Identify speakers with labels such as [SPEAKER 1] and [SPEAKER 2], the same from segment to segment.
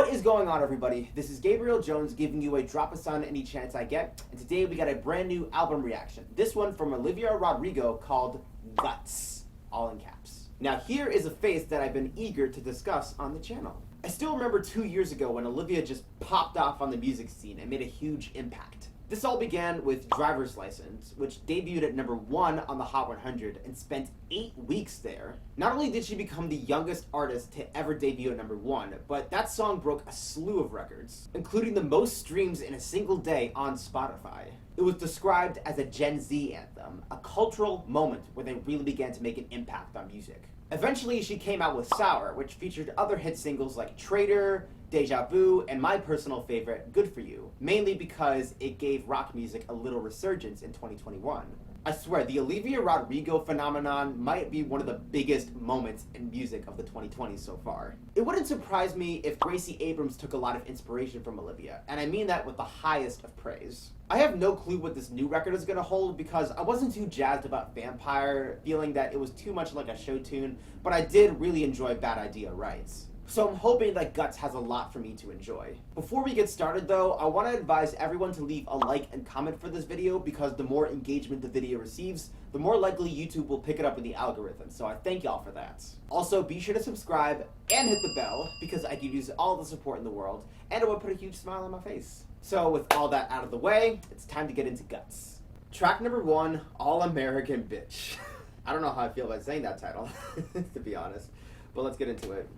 [SPEAKER 1] What is going on, everybody? This is Gabriel Jones giving you a drop of sun any chance I get, and today we got a brand new album reaction. This one from Olivia Rodrigo called Guts, all in caps. Now here is a face that I've been eager to discuss on the channel. I still remember 2 years ago when Olivia just popped off on the music scene and made a huge impact. This all began with Driver's License, which debuted at #1 on the Hot 100 and spent 8 weeks there. Not only did she become the youngest artist to ever debut at #1, but that song broke a slew of records, including the most streams in a single day on Spotify. It was described as a Gen Z anthem, a cultural moment where they really began to make an impact on music. Eventually, she came out with Sour, which featured other hit singles like Traitor, Deja Vu, and my personal favorite, Good For You, mainly because it gave rock music a little resurgence in 2021. I swear, the Olivia Rodrigo phenomenon might be one of the biggest moments in music of the 2020s so far. It wouldn't surprise me if Gracie Abrams took a lot of inspiration from Olivia, and I mean that with the highest of praise. I have no clue what this new record is going to hold because I wasn't too jazzed about Vampire, feeling that it was too much like a show tune, but I did really enjoy Bad Idea Rights. So I'm hoping that Guts has a lot for me to enjoy. Before we get started though, I want to advise everyone to leave a like and comment for this video because the more engagement the video receives, the more likely YouTube will pick it up in the algorithm, so I thank y'all for that. Also, be sure to subscribe and hit the bell because I could use all the support in the world and it would put a huge smile on my face. So with all that out of the way, it's time to get into Guts. Track #1, All American Bitch. I don't know how I feel about saying that title, to be honest, but let's get into it.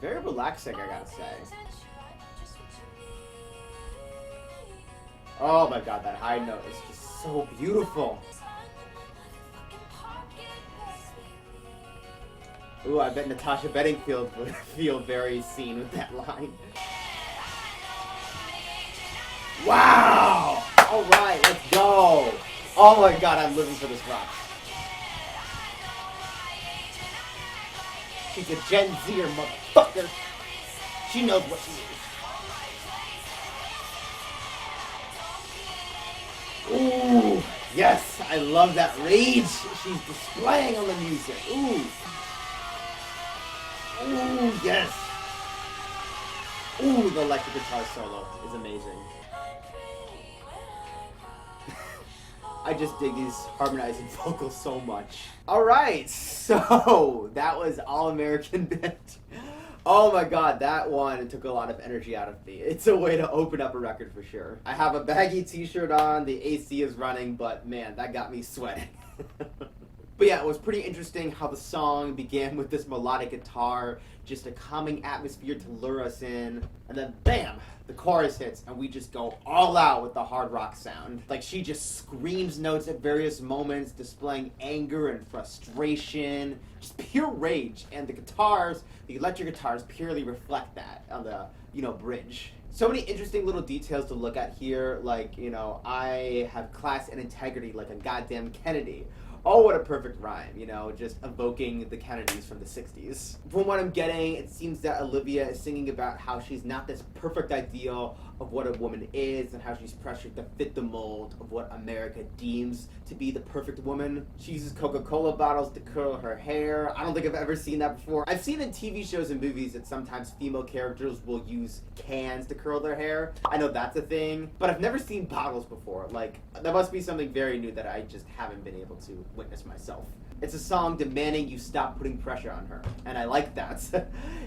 [SPEAKER 1] Very relaxing, I gotta say. Oh my god, that high note is just so beautiful. Ooh, I bet Natasha Bedingfield would feel very seen with that line. Wow! Alright, let's go! Oh my god, I'm living for this rock. She's a Gen Zer motherfucker. She knows what she is. Ooh, yes, I love that rage she's displaying on the music. Ooh. Ooh, yes. Ooh, the electric guitar solo is amazing. I just dig these harmonizing vocals so much. Alright, so that was All American Bitch. Oh my god, that one took a lot of energy out of me. It's a way to open up a record for sure. I have a baggy t-shirt on, the AC is running, but man, that got me sweating. But yeah, it was pretty interesting how the song began with this melodic guitar, just a calming atmosphere to lure us in, and then bam, the chorus hits and we just go all out with the hard rock sound. Like she just screams notes at various moments, displaying anger and frustration, just pure rage, and the guitars, the electric guitars purely reflect that on the, bridge. So many interesting little details to look at here, like, I have class and integrity like a goddamn Kennedy. Oh, what a perfect rhyme, just evoking the Kennedys from the 60s. From what I'm getting, it seems that Olivia is singing about how she's not this perfect ideal of what a woman is and how she's pressured to fit the mold of what America deems to be the perfect woman. She uses Coca-Cola bottles to curl her hair. I don't think I've ever seen that before. I've seen in TV shows and movies that sometimes female characters will use cans to curl their hair. I know that's a thing, but I've never seen bottles before. Like, that must be something very new that I just haven't been able to witness myself. It's a song demanding you stop putting pressure on her, and I like that.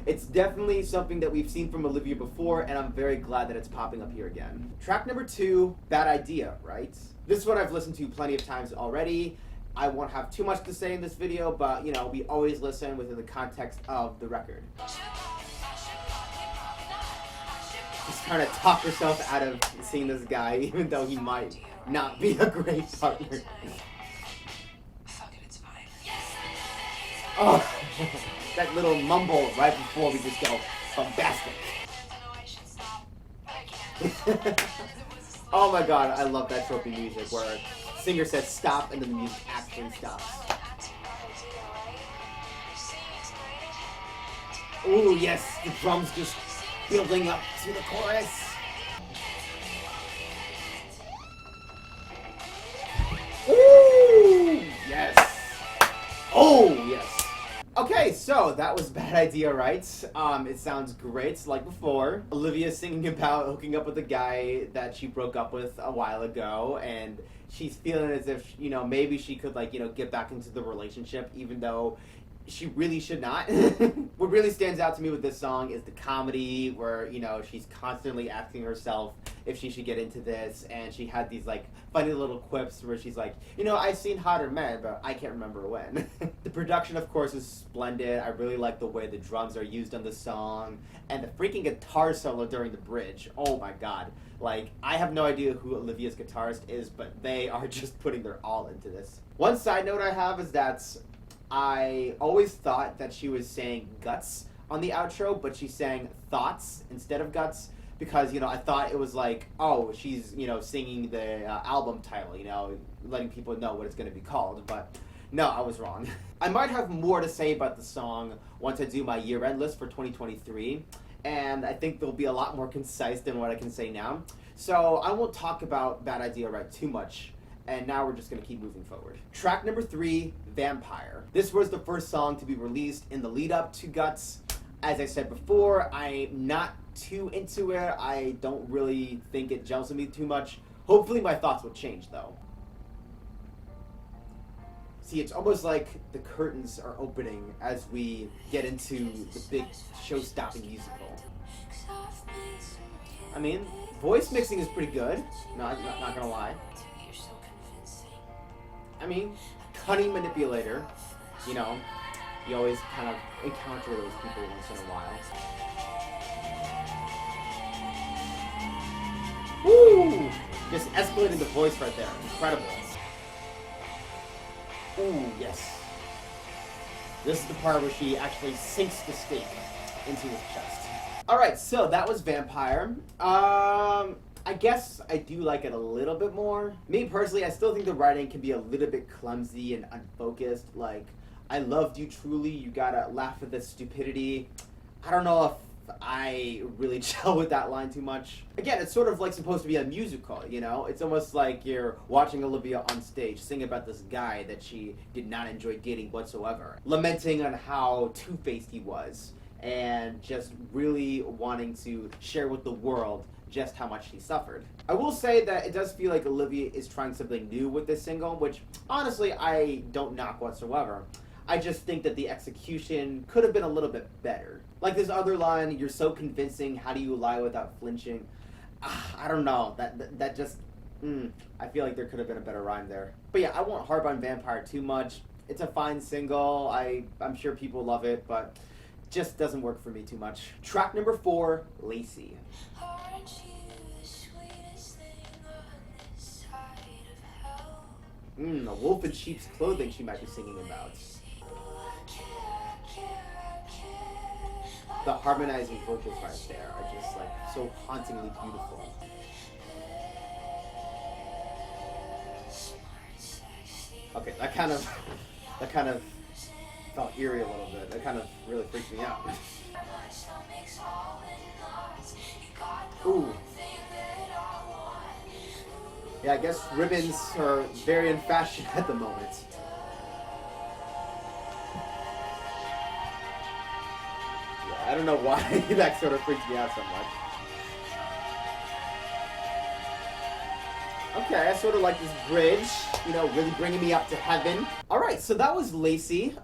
[SPEAKER 1] It's definitely something that we've seen from Olivia before, and I'm very glad that it's popping up here again. Track #2, Bad Idea, right? This one I've listened to plenty of times already. I won't have too much to say in this video, but we always listen within the context of the record. Just trying to talk yourself out of seeing this guy, even though he might not be a great partner. Oh, that little mumble right before we just go bombastic. Oh my god, I love that tropey music where the singer says stop and then the music actually stops. Ooh, yes, the drums just building up to the chorus. Ooh, yes. Oh, yes. Okay, so that was Bad Idea, right? It sounds great, like before. Olivia singing about hooking up with a guy that she broke up with a while ago, and she's feeling as if, maybe she could, get back into the relationship, even though she really should not. What really stands out to me with this song is the comedy where, she's constantly asking herself if she should get into this, and she had these, funny little quips where she's like, I've seen hotter men, but I can't remember when. The production, of course, is splendid. I really like the way the drums are used on the song, and the freaking guitar solo during the bridge. Oh my god. I have no idea who Olivia's guitarist is, but they are just putting their all into this. One side note I have is that I always thought that she was saying guts on the outro, but she's saying thoughts instead of guts because, I thought it was she's, singing the album title, letting people know what it's going to be called, but no, I was wrong. I might have more to say about the song once I do my year-end list for 2023, and I think they'll be a lot more concise than what I can say now. So I won't talk about Bad Idea Right too much. And now we're just going to keep moving forward. Track number 3, Vampire. This was the first song to be released in the lead up to Guts. As I said before, I'm not too into it. I don't really think it gels with me too much. Hopefully my thoughts will change though. See, it's almost like the curtains are opening as we get into the big show-stopping musical. I mean, voice mixing is pretty good. Not gonna lie. I mean, cunning manipulator, you always kind of encounter those people once in a while. Woo! Just escalating the voice right there. Incredible. Ooh, yes. This is the part where she actually sinks the stake into his chest. Alright, so that was Vampire. I guess I do like it a little bit more. Me personally, I still think the writing can be a little bit clumsy and unfocused. I loved you truly, you gotta laugh at this stupidity. I don't know if I really gel with that line too much. Again, it's sort of supposed to be a musical, It's almost like you're watching Olivia on stage sing about this guy that she did not enjoy dating whatsoever. Lamenting on how two-faced he was and just really wanting to share with the world just how much she suffered. I will say that it does feel like Olivia is trying something new with this single, which honestly I don't knock whatsoever. I just think that the execution could have been a little bit better. Like this other line, you're so convincing, how do you lie without flinching? I don't know, that just, I feel like there could have been a better rhyme there. But yeah, I won't harp on Vampire too much. It's a fine single, I'm sure people love it, but just doesn't work for me too much. Track number 4, Lacy. A wolf in sheep's clothing she might be singing about. The harmonizing vocals right there are just so hauntingly beautiful. Okay, that kind of felt eerie a little bit. That kind of really freaked me out. Ooh. Yeah, I guess ribbons are very in fashion at the moment. Yeah, I don't know why that sort of freaks me out so much. Okay, I sort of like this bridge, really bringing me up to heaven. Alright, so that was Lacy.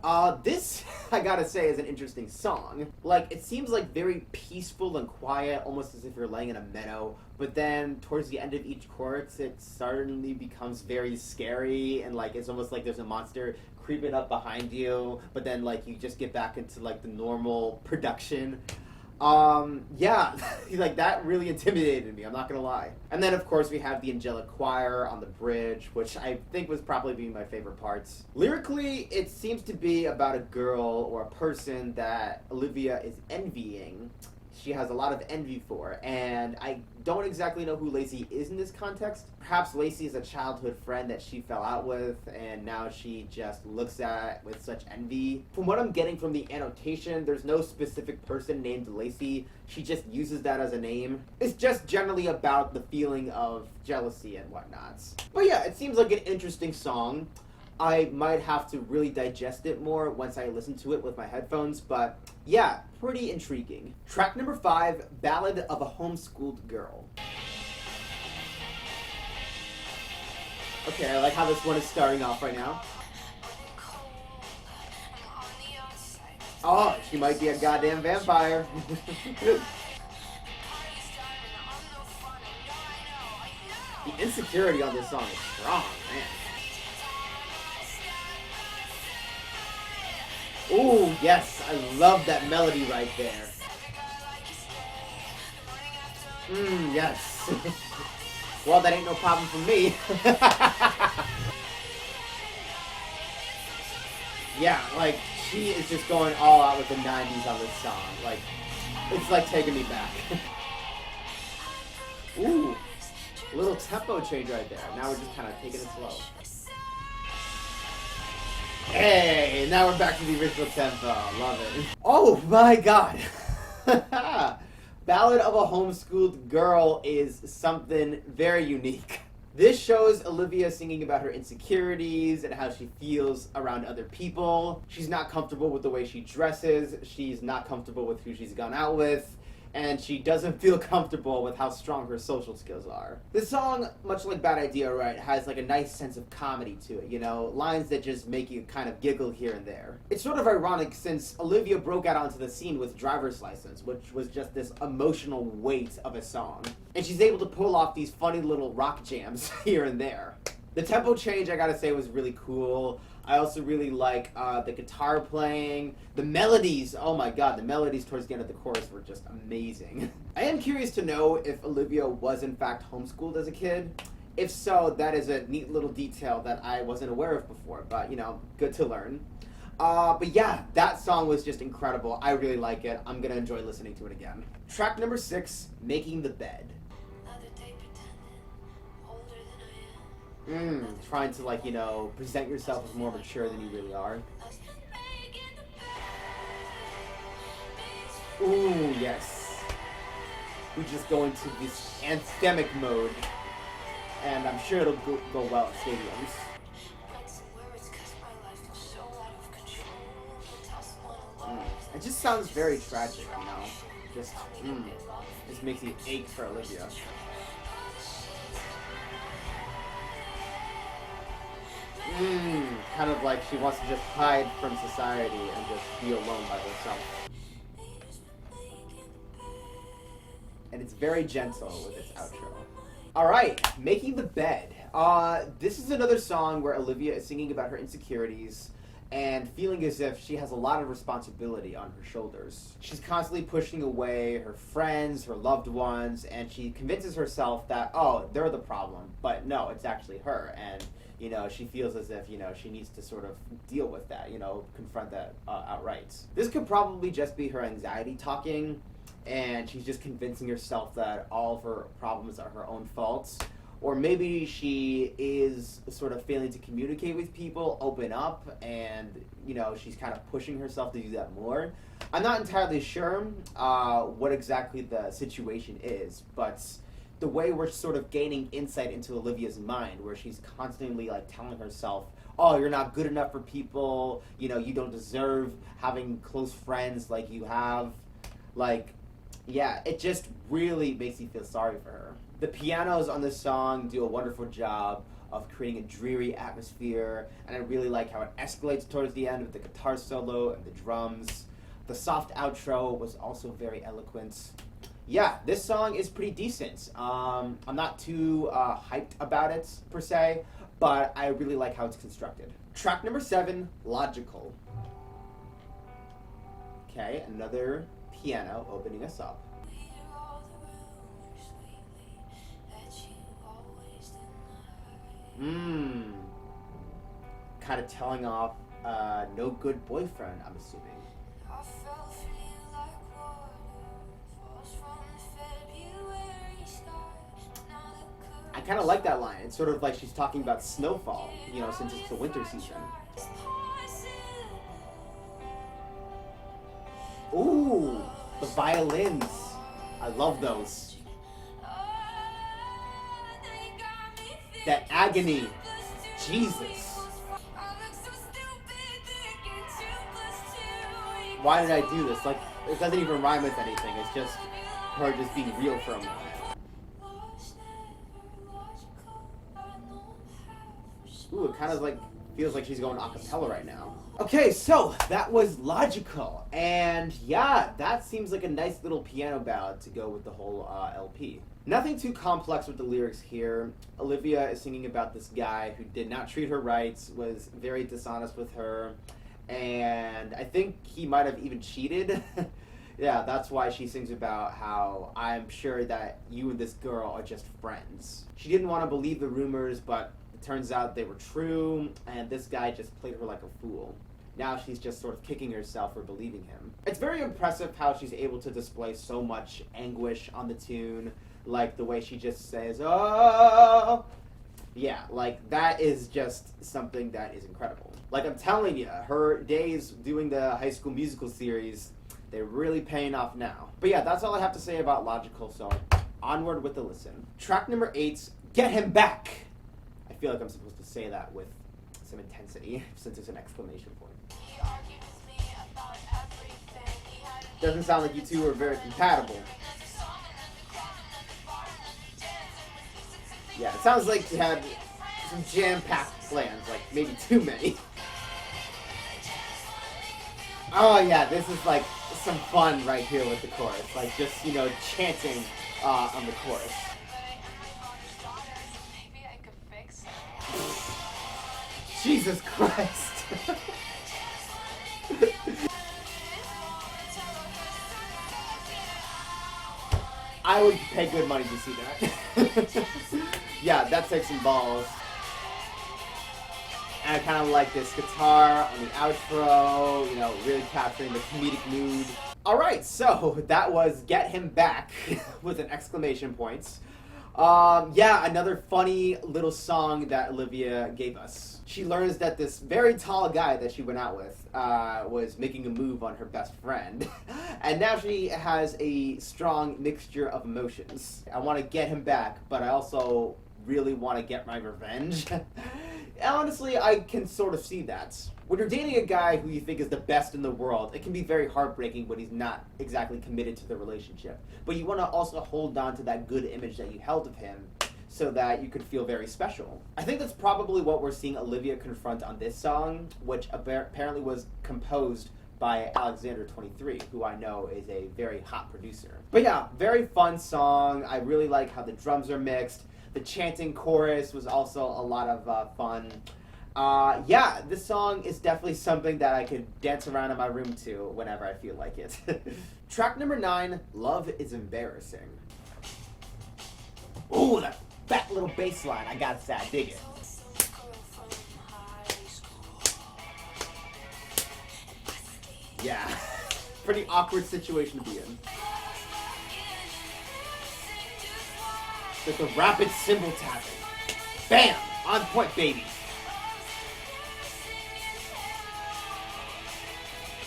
[SPEAKER 1] This, I gotta say, is an interesting song. It seems very peaceful and quiet, almost as if you're laying in a meadow. But then, towards the end of each chorus, it suddenly becomes very scary, and it's almost like there's a monster creeping up behind you. But then, you just get back into, the normal production. Yeah, that really intimidated me, I'm not gonna lie. And then, of course, we have the angelic choir on the bridge, which I think was probably being my favorite parts. Lyrically, it seems to be about a girl or a person that Olivia is envying. She has a lot of envy for, and I don't exactly know who Lacy is in this context. Perhaps Lacy is a childhood friend that she fell out with, and now she just looks at with such envy. From what I'm getting from the annotation, there's no specific person named Lacy. She just uses that as a name. It's just generally about the feeling of jealousy and whatnot. But yeah, it seems like an interesting song. I might have to really digest it more once I listen to it with my headphones, but yeah, pretty intriguing. Track number 5, Ballad of a Homeschooled Girl. Okay, I like how this one is starting off right now. Oh, she might be a goddamn vampire. The insecurity on this song is strong, man. Ooh, yes, I love that melody right there. Yes. Well, that ain't no problem for me. Yeah, like, she is just going all out with the 90s on this song. Like, it's like taking me back. Ooh, little tempo change right there. Now we're just kind of taking it slow. Hey, now we're back to the original tempo. Love it. Oh my god. Ballad of a Homeschooled Girl is something very unique. This shows Olivia singing about her insecurities and how she feels around other people. She's not comfortable with the way she dresses. She's not comfortable with who she's gone out with. And she doesn't feel comfortable with how strong her social skills are. This song, much like Bad Idea, right, has like a nice sense of comedy to it, you know? Lines that just make you kind of giggle here and there. It's sort of ironic since Olivia broke out onto the scene with Driver's License, which was just this emotional weight of a song. And she's able to pull off these funny little rock jams here and there. The tempo change, I gotta say, was really cool. I also really like the guitar playing. The melodies, oh my god, the melodies towards the end of the chorus were just amazing. I am curious to know if Olivia was in fact homeschooled as a kid. If so, that is a neat little detail that I wasn't aware of before, but you know, good to learn. But yeah, that song was just incredible. I really like it. I'm gonna enjoy listening to it again. Track number 6, Making the Bed. Trying to, like, you know, present yourself as more mature than you really are. Ooh, yes. We just go into this anthemic mode, and I'm sure it'll go well at stadiums. It just sounds very tragic, you know? Just makes me ache for Olivia. Kind of like she wants to just hide from society and just be alone by herself. And it's very gentle with its outro. Alright, Making the Bed. This is another song where Olivia is singing about her insecurities and feeling as if she has a lot of responsibility on her shoulders. She's constantly pushing away her friends, her loved ones, and she convinces herself that, oh, they're the problem, but no, it's actually her. And you know, she feels as if, you know, she needs to sort of deal with that, you know, confront that outright. This could probably just be her anxiety talking, and she's just convincing herself that all of her problems are her own faults. Or maybe she is sort of failing to communicate with people, open up, and, you know, she's kind of pushing herself to do that more. I'm not entirely sure what exactly the situation is, but the way we're sort of gaining insight into Olivia's mind, where she's constantly like telling herself, oh, you're not good enough for people, you know, you don't deserve having close friends like you have. Like, yeah, it just really makes me feel sorry for her. The pianos on this song do a wonderful job of creating a dreary atmosphere, and I really like how it escalates towards the end with the guitar solo and the drums. The soft outro was also very eloquent. Yeah, this song is pretty decent. I'm not too hyped about it, per se, but I really like how it's constructed. Track number 7, Logical. Okay, another piano opening us up. Kind of telling off no good boyfriend, I'm assuming. I kind of like that line. It's sort of like she's talking about snowfall, you know, since it's the winter season. Ooh, the violins. I love those. That agony. Jesus. Why did I do this? Like, it doesn't even rhyme with anything. It's just her just being real for a moment. Ooh, it kind of like feels like she's going a cappella right now. Okay, so that was Logical, and yeah, that seems like a nice little piano ballad to go with the whole LP. Nothing too complex with the lyrics here. Olivia is singing about this guy who did not treat her right, was very dishonest with her, and I think he might have even cheated. Yeah, that's why she sings about how I'm sure that you and this girl are just friends. She didn't want to believe the rumors, but it turns out they were true, and this guy just played her like a fool. Now she's just sort of kicking herself for believing him. It's very impressive how she's able to display so much anguish on the tune, like the way she just says, oh! Yeah, like that is just something that is incredible. Like I'm telling you, her days doing the High School Musical series, they're really paying off now. But yeah, that's all I have to say about Logical, so onward with the listen. Track number 8, Get Him Back! I feel like I'm supposed to say that with some intensity, since it's an exclamation point. Doesn't sound like you two are very compatible. Yeah, it sounds like you had some jam-packed plans, like maybe too many. Oh yeah, this is like some fun right here with the chorus. Like just, you know, chanting on the chorus. Jesus Christ. I would pay good money to see that. Yeah, that takes some balls. And I kind of like this guitar on the outro, you know, really capturing the comedic mood. Alright, so that was Get Him Back with an exclamation point. Yeah, another funny little song that Olivia gave us. She learns that this very tall guy that she went out with was making a move on her best friend. And now she has a strong mixture of emotions. I want to get him back, but I also really want to get my revenge. Honestly, I can sort of see that. When you're dating a guy who you think is the best in the world, it can be very heartbreaking when he's not exactly committed to the relationship. But you want to also hold on to that good image that you held of him so that you could feel very special. I think that's probably what we're seeing Olivia confront on this song, which apparently was composed by Alexander23, who I know is a very hot producer. But yeah, very fun song. I really like how the drums are mixed. The chanting chorus was also a lot of fun. Yeah, this song is definitely something that I could dance around in my room to whenever I feel like it. Track number 9, Love is Embarrassing. Ooh, that fat little bass line, I gotta say, I dig it. Yeah, pretty awkward situation to be in. Like the rapid cymbal tapping. Bam! On point, baby.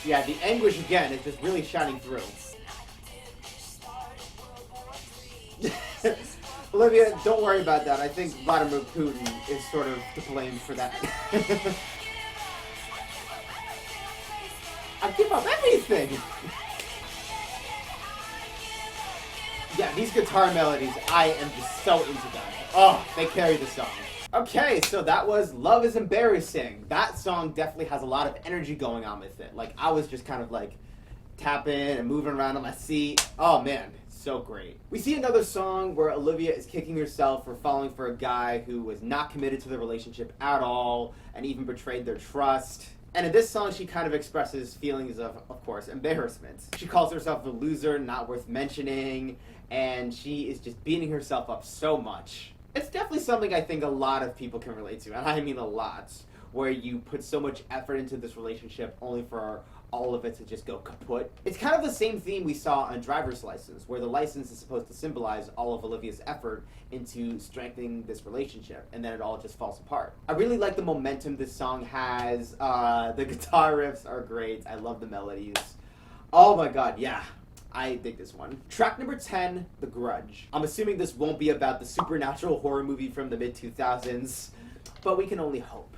[SPEAKER 1] Yeah, the anguish again is just really shining through. Olivia, don't worry about that. I think Vladimir Putin is sort of to blame for that. I give up everything! Yeah, these guitar melodies, I am just so into them. Oh, they carry the song. Okay, so that was Love is Embarrassing. That song definitely has a lot of energy going on with it. Like, I was just kind of like tapping and moving around on my seat. Oh man, so great. We see another song where Olivia is kicking herself for falling for a guy who was not committed to the relationship at all and even betrayed their trust. And in this song, she kind of expresses feelings of course, embarrassment. She calls herself a loser, not worth mentioning, and she is just beating herself up so much. It's definitely something I think a lot of people can relate to, and I mean a lot, where you put so much effort into this relationship only for all of it to just go kaput. It's kind of the same theme we saw on Driver's License, where the license is supposed to symbolize all of Olivia's effort into strengthening this relationship, and then it all just falls apart. I really like the momentum this song has. The guitar riffs are great. I love the melodies. Oh my god, yeah. I dig this one. Track number 10, The Grudge. I'm assuming this won't be about the supernatural horror movie from the mid-2000s, but we can only hope.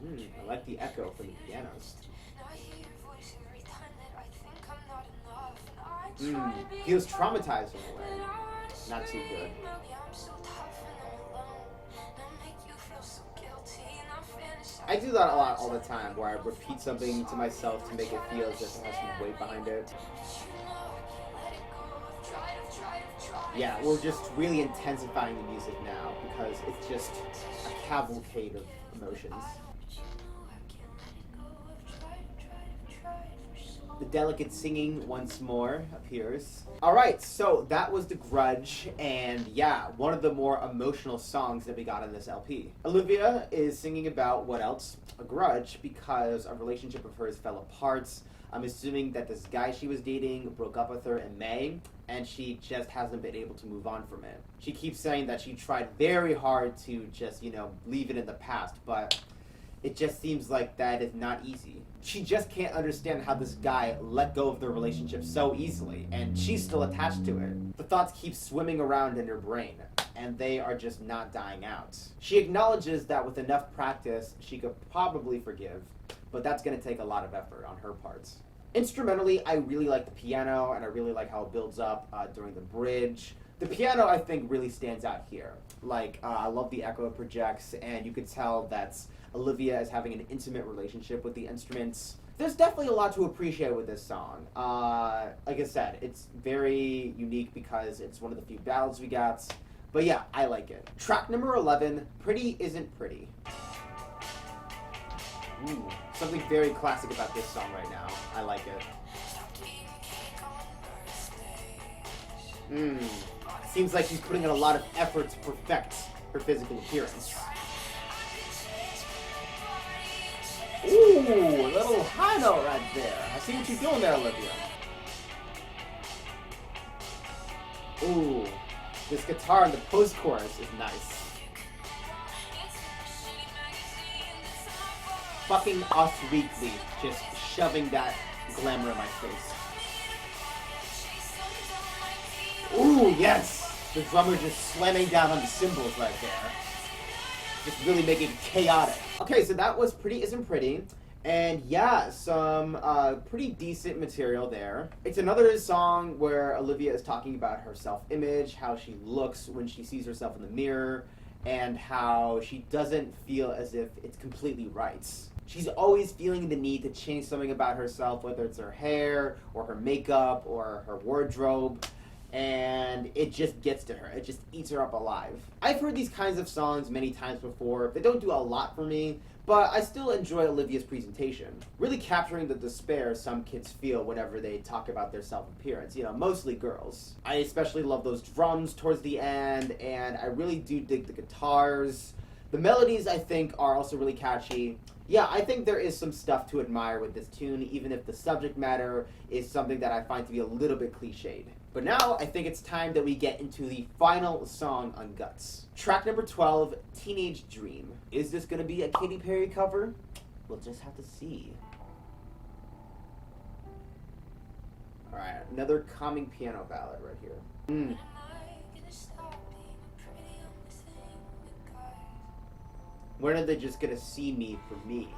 [SPEAKER 1] I like the echo from the pianos. Feels traumatized in a way. Not too good. I do that a lot all the time, where I repeat something to myself to make it feel as if it has some weight behind it. Yeah, we're just really intensifying the music now because it's just a cavalcade of emotions. The delicate singing once more appears. Alright, so that was The Grudge, and yeah, one of the more emotional songs that we got in this LP. Olivia is singing about what else? A grudge, because a relationship of hers fell apart. I'm assuming that this guy she was dating broke up with her in May, and she just hasn't been able to move on from it. She keeps saying that she tried very hard to just, leave it in the past, but it just seems like that is not easy. She just can't understand how this guy let go of their relationship so easily, and she's still attached to it. The thoughts keep swimming around in her brain, and they are just not dying out. She acknowledges that with enough practice, she could probably forgive, but that's going to take a lot of effort on her part. Instrumentally, I really like the piano, and I really like how it builds up during the bridge. The piano, I think, really stands out here. I love the echo it projects, and you could tell that Olivia is having an intimate relationship with the instruments. There's definitely a lot to appreciate with this song. Like I said, it's very unique because it's one of the few ballads we got. But yeah, I like it. Track number 11, Pretty Isn't Pretty. Ooh, something very classic about this song right now. I like it. Seems like she's putting in a lot of effort to perfect her physical appearance. Ooh, a little high note right there. I see what you're doing there, Olivia. Ooh, this guitar in the post-chorus is nice. Fucking Us Weekly, just shoving that glamour in my face. Ooh, yes! The drummer just slamming down on the cymbals right there. Just really making it chaotic. Okay, so that was Pretty Isn't Pretty. And yeah, some pretty decent material there. It's another song where Olivia is talking about her self-image, how she looks when she sees herself in the mirror, and how she doesn't feel as if it's completely right. She's always feeling the need to change something about herself, whether it's her hair, or her makeup, or her wardrobe. And it just gets to her. It just eats her up alive. I've heard these kinds of songs many times before. They don't do a lot for me, but I still enjoy Olivia's presentation. Really capturing the despair some kids feel whenever they talk about their self-appearance. Mostly girls. I especially love those drums towards the end, and I really do dig the guitars. The melodies, I think, are also really catchy. Yeah, I think there is some stuff to admire with this tune, even if the subject matter is something that I find to be a little bit cliched. But now, I think it's time that we get into the final song on Guts. Track number 12, Teenage Dream. Is this going to be a Katy Perry cover? We'll just have to see. Alright, another calming piano ballad right here. When are they just going to see me for me,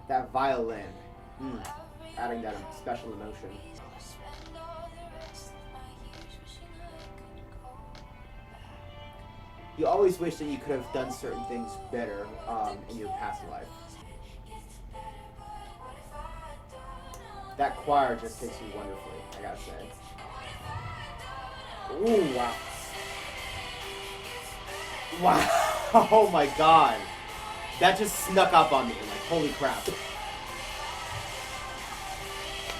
[SPEAKER 1] That violin. Adding that special emotion. You always wish that you could have done certain things better in your past life. That choir just hits you wonderfully, I gotta say. Ooh, wow. Wow, oh my god. That just snuck up on me, holy crap.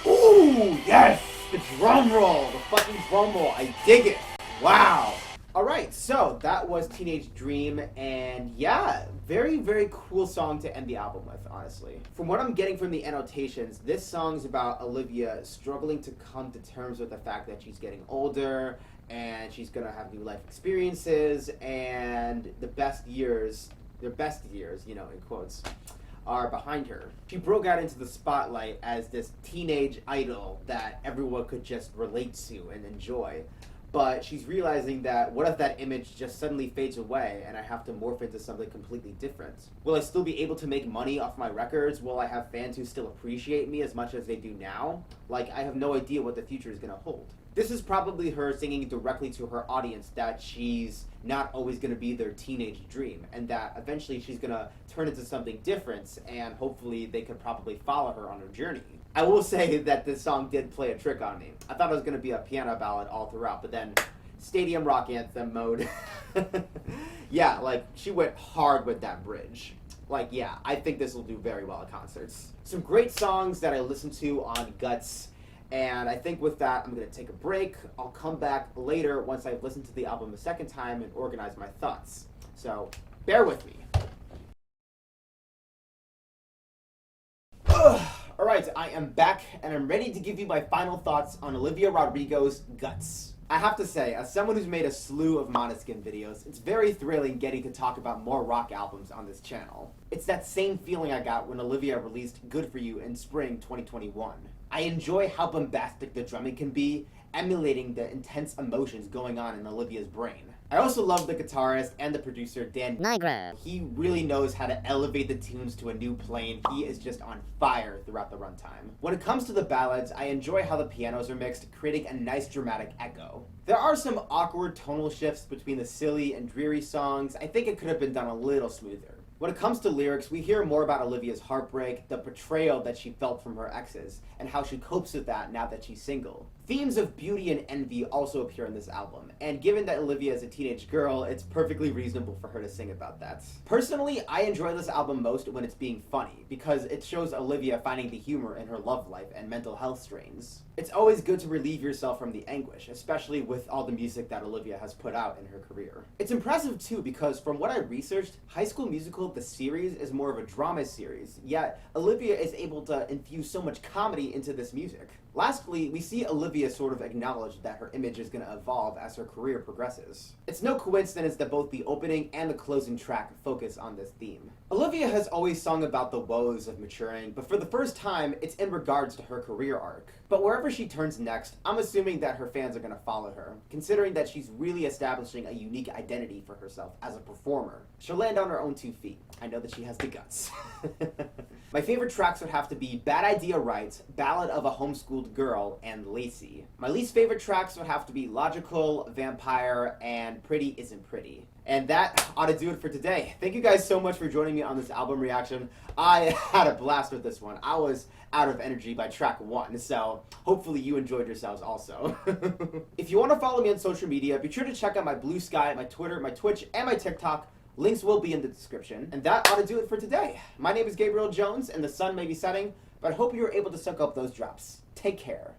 [SPEAKER 1] Ooh, yes! The drum roll! The fucking drum roll. I dig it. Wow. Alright, so that was Teenage Dream, and yeah, very, very cool song to end the album with, honestly. From what I'm getting from the annotations, this song's about Olivia struggling to come to terms with the fact that she's getting older, and she's gonna have new life experiences, and the best years, their best years, in quotes, are behind her. She broke out into the spotlight as this teenage idol that everyone could just relate to and enjoy. but she's realizing that what if that image just suddenly fades away and I have to morph into something completely different? Will I still be able to make money off my records? Will I have fans who still appreciate me as much as they do now? Like, I have no idea what the future is going to hold. This is probably her singing directly to her audience that she's not always going to be their teenage dream, and that eventually she's going to turn into something different, and hopefully they could probably follow her on her journey. I will say that this song did play a trick on me. I thought it was going to be a piano ballad all throughout, but then stadium rock anthem mode. Yeah, like, she went hard with that bridge. Like, yeah, I think this will do very well at concerts. Some great songs that I listened to on Guts. And I think with that, I'm going to take a break. I'll come back later once I've listened to the album a second time and organize my thoughts. So, bear with me. Alright, I am back, and I'm ready to give you my final thoughts on Olivia Rodrigo's Guts. I have to say, as someone who's made a slew of Måneskin videos, it's very thrilling getting to talk about more rock albums on this channel. It's that same feeling I got when Olivia released Good For You in spring 2021. I enjoy how bombastic the drumming can be, emulating the intense emotions going on in Olivia's brain. I also love the guitarist and the producer, Dan Nigro. He really knows how to elevate the tunes to a new plane. He is just on fire throughout the runtime. When it comes to the ballads, I enjoy how the pianos are mixed, creating a nice dramatic echo. There are some awkward tonal shifts between the silly and dreary songs. I think it could have been done a little smoother. When it comes to lyrics, we hear more about Olivia's heartbreak, the betrayal that she felt from her exes, and how she copes with that now that she's single. Themes of beauty and envy also appear in this album, and given that Olivia is a teenage girl, it's perfectly reasonable for her to sing about that. Personally, I enjoy this album most when it's being funny, because it shows Olivia finding the humor in her love life and mental health strains. It's always good to relieve yourself from the anguish, especially with all the music that Olivia has put out in her career. It's impressive too, because from what I researched, High School Musical, the series, is more of a drama series, yet Olivia is able to infuse so much comedy into this music. Lastly, we see Olivia sort of acknowledge that her image is going to evolve as her career progresses. It's no coincidence that both the opening and the closing track focus on this theme. Olivia has always sung about the woes of maturing, but for the first time, it's in regards to her career arc. But wherever she turns next, I'm assuming that her fans are going to follow her, considering that she's really establishing a unique identity for herself as a performer. She'll land on her own 2 feet. I know that she has the guts. My favorite tracks would have to be Bad Idea Right, Ballad of a Homeschooled Girl, and Lacy. My least favorite tracks would have to be Logical, Vampire, and Pretty Isn't Pretty. And that ought to do it for today. Thank you guys so much for joining me on this album reaction. I had a blast with this one. I was out of energy by track 1, so hopefully you enjoyed yourselves also. If you want to follow me on social media, be sure to check out my Blue Sky, my Twitter, my Twitch, and my TikTok. Links will be in the description. And that ought to do it for today. My name is Gabriel Jones, and the sun may be setting, but I hope you were able to soak up those drops. Take care.